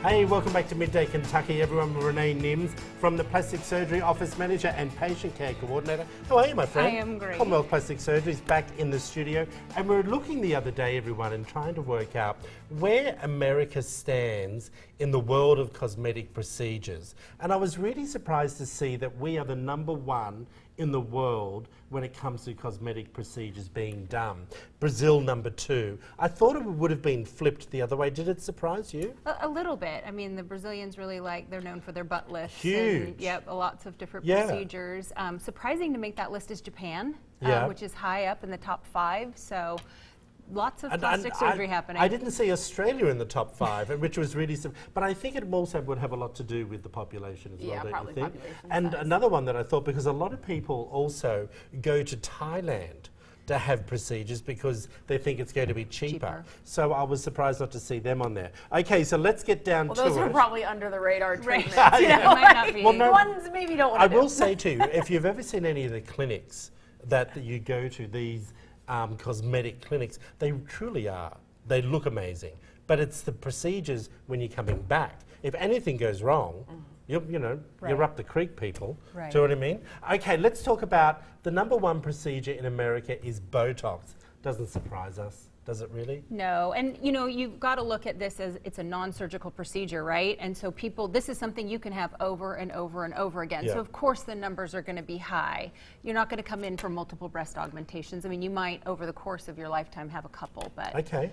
Hey, welcome back to Midday Kentucky, everyone. Renee Nims from the Plastic Surgery Office Manager and Patient Care Coordinator. How are you, my friend? I am great. Commonwealth Plastic Surgery is back in the studio, and we were looking the other day, everyone, and trying to work out where America stands in the world of cosmetic procedures. And I was really surprised to see that we are the #1 in the world when it comes to cosmetic procedures being done. Brazil #2. I thought it would have been flipped the other way. Did it surprise you? A little bit. I mean, the Brazilians really they're known for their butt lifts. Huge. And, yep, lots of different Yeah. procedures. Surprising to make that list is Japan, Yeah. which is high up in the top 5. So lots of plastic surgery happening. I didn't see Australia in the top 5, which was really, but I think it also would have a lot to do with the population as well, don't you think? Population And size. another one that I thought, because a lot of people also go to Thailand to have procedures because they think it's going to be cheaper. So I was surprised not to see them on there. Okay, so let's get down to Those it. are probably under the radar treatments. Right. You Yeah. know, Might not be. Well, no, ones maybe don't want I to do. will say too, if you've ever seen any of the clinics that you go to, these cosmetic clinics, they truly are. They look amazing. But it's the procedures when you're coming back. If anything goes wrong, you're Right. up the creek, people. Right. Do you know what I mean? Okay, let's talk about the #1 procedure in America is Botox. Doesn't surprise us, does it really? No, and you've got to look at this as it's a non-surgical procedure, right? And so this is something you can have over and over and over again. Yeah. So of course the numbers are going to be high. You're not going to come in for multiple breast augmentations. I mean, you might over the course of your lifetime have a couple, but Okay.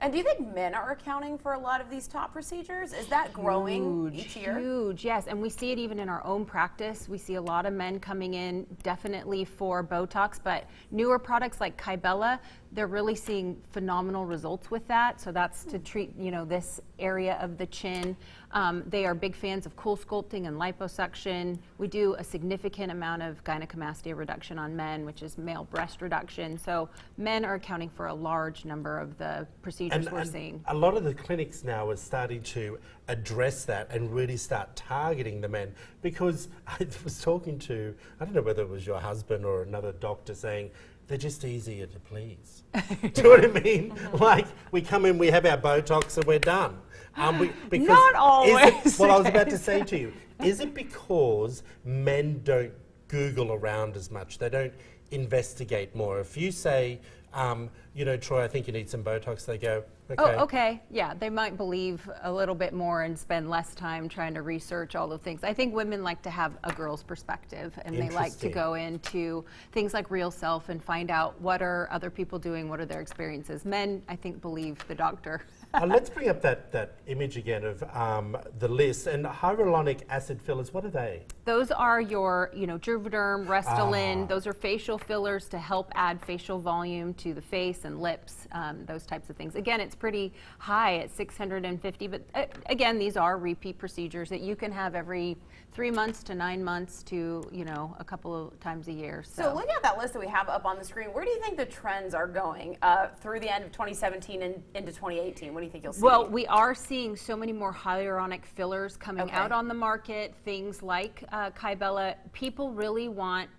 And do you think men are accounting for a lot of these top procedures? Is that growing each year? Huge, yes. And we see it even in our own practice. We see a lot of men coming in definitely for Botox, but newer products like Kybella, they're really seeing phenomenal results with that. So that's to treat, this area of the chin. They are big fans of cool sculpting and liposuction. We do a significant amount of gynecomastia reduction on men, which is male breast reduction. So men are accounting for a large number of the procedures we're seeing. A lot of the clinics now are starting to address that and really start targeting the men, because I was talking to, I don't know whether it was your husband or another doctor, saying they're just easier to please. Do you know what I mean? Like, we come in, we have our Botox and we're done. Because Not always. Well, I was about to say to you, is it because men don't Google around as much? They don't investigate more? If you say, Troy, I think you need some Botox, they go, okay. Oh, okay. Yeah, they might believe a little bit more and spend less time trying to research all the things. I think women like to have a girl's perspective, and they like to Interesting. go into things like Real Self and find out what are other people doing, what are their experiences. Men, I think, believe the doctor. Let's bring up that image again of the list. And hyaluronic acid fillers, what are they? Those are your, Juvederm, Restylane. Those are facial fillers to help add facial volume to the face and lips, those types of things. Again, it's pretty high at 650, but again, these are repeat procedures that you can have every 3 months to 9 months to, a couple of times a year. So looking at that list that we have up on the screen, where do you think the trends are going through the end of 2017 and into 2018? What do you think you'll see? Well, we are seeing so many more hyaluronic fillers coming out on the market, things like Kybella. People really want,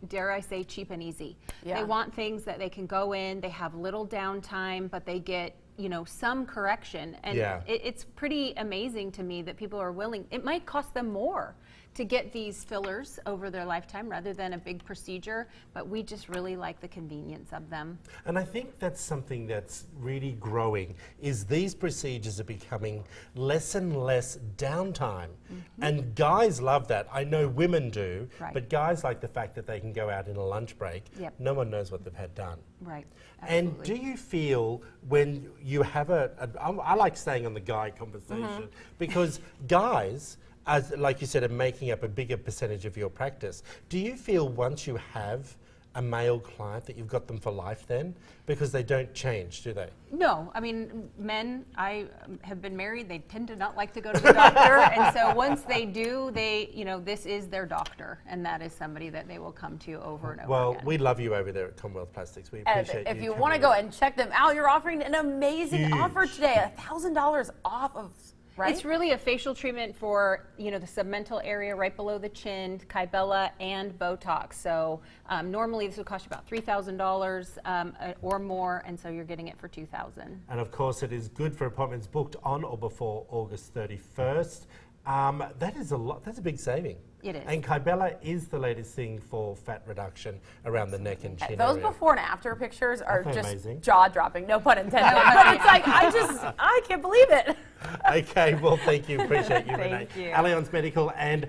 dare I say, cheap and easy. Yeah. They want things that they can go in, they have little downtime, but they get some correction. And it's pretty amazing to me that people are willing. It might cost them more to get these fillers over their lifetime rather than a big procedure, but we just really like the convenience of them. And I think that's something that's really growing, is these procedures are becoming less and less downtime. And guys love that. I know women do, but guys like the fact that they can go out in a lunch break. No one knows what they've had done. Right. And do you feel when you have I like staying on the guy conversation, because guys, as like you said, are making up a bigger percentage of your practice. Do you feel once you have a male client that you've got them for life then? Because they don't change, do they? No, men, I have been married, they tend to not like to go to the doctor, and so once they do, this is their doctor, and that is somebody that they will come to over and over Well, again. we love you over there at Commonwealth Plastics. We appreciate If you coming want to in. go and check them out, you're offering an amazing Huge. offer today, $1,000 off of right? It's really a facial treatment for, you know, the submental area right below the chin, Kybella and Botox. So normally this would cost you about $3,000 or more, and so you're getting it for $2,000. And of course, it is good for appointments booked on or before August 31st. That is a lot. That's a big saving. It is. And Kybella is the latest thing for fat reduction around the neck and chin Those area. before and after pictures are Aren't they just amazing? jaw-dropping, no pun intended. But it's like, I can't believe it. Okay, well, thank you. Appreciate you, Renee. Thank you. Allianz Medical and